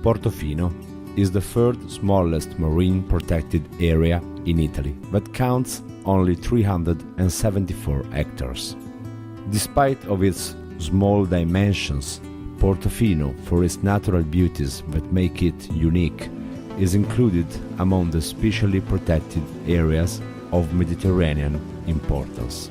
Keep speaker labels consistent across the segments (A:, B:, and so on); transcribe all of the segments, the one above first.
A: Portofino is the third smallest marine protected area in Italy, but counts only 374 hectares. Despite of its small dimensions, Portofino, for its natural beauties that make it unique, is included among the specially protected areas of Mediterranean importance.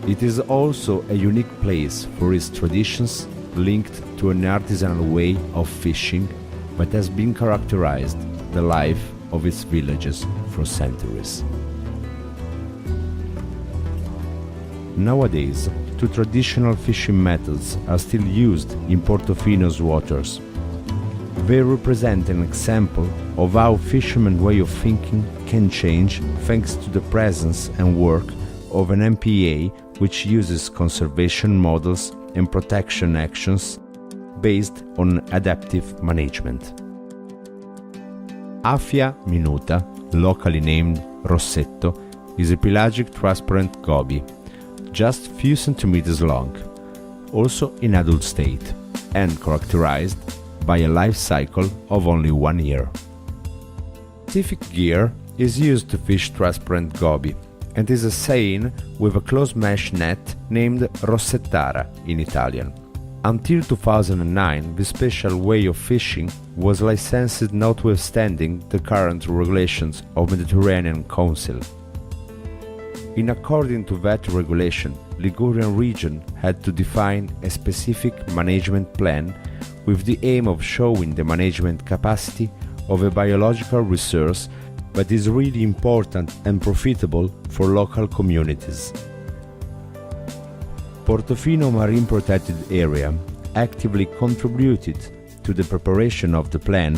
A: It is also a unique place for its traditions linked to an artisanal way of fishing that has been characterized the life of its villages for centuries. Nowadays, two traditional fishing methods are still used in Portofino's waters. They represent an example of how fishermen's way of thinking can change thanks to the presence and work of an MPA which uses conservation models and protection actions based on adaptive management. Afia minuta, locally named Rossetto, is a pelagic transparent goby, just few centimeters long, also in adult state, and characterized by a life cycle of only 1 year. Specific gear is used to fish transparent goby, and is a seine with a close mesh net named Rossettara in Italian. Until 2009, this special way of fishing was licensed notwithstanding the current regulations of Mediterranean Council. In according to that regulation, Ligurian region had to define a specific management plan with the aim of showing the management capacity of a biological resource that is really important and profitable for local communities. Portofino Marine Protected Area actively contributed to the preparation of the plan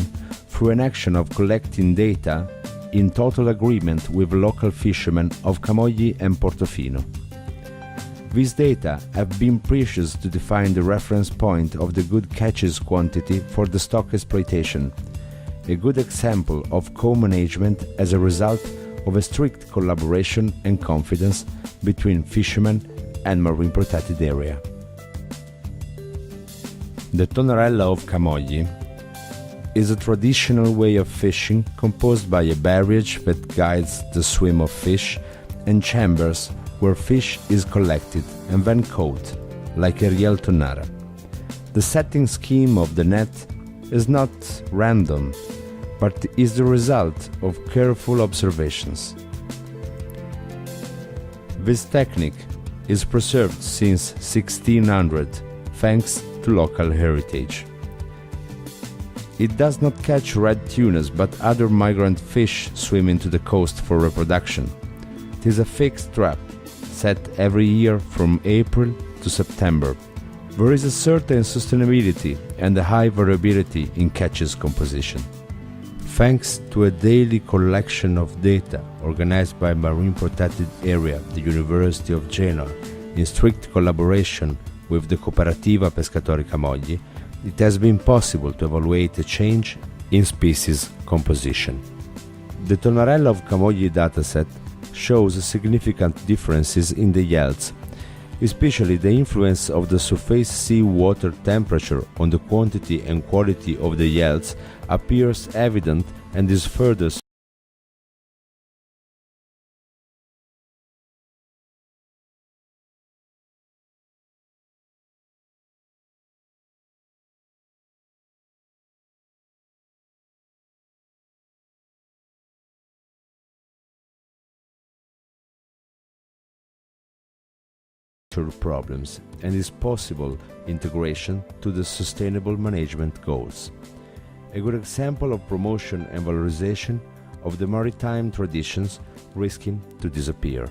A: through an action of collecting data in total agreement with local fishermen of Camogli and Portofino. These data have been precious to define the reference point of the good catches quantity for the stock exploitation, a good example of co-management as a result of a strict collaboration and confidence between fishermen and marine protected area. The Tonarella of Camogli is a traditional way of fishing composed by a barrage that guides the swim of fish and chambers where fish is collected and then caught, like a real tonara. The setting scheme of the net is not random, but is the result of careful observations. This technique is preserved since 1600 thanks to local heritage. It does not catch red tunas but other migrant fish swimming to the coast for reproduction. It is a fixed trap set every year from April to September. There is a certain sustainability and a high variability in catches composition. Thanks to a daily collection of data organized by Marine Protected Area, the University of Genoa, in strict collaboration with the Cooperativa Pescatori Camogli, it has been possible to evaluate a change in species composition. The Tonarella of Camogli dataset shows significant differences in the yields, especially the influence of the surface sea water temperature on the quantity and quality of the yields appears evident and is further problems and is possible integration to the sustainable management goals. A good example of promotion and valorization of the maritime traditions risking to disappear.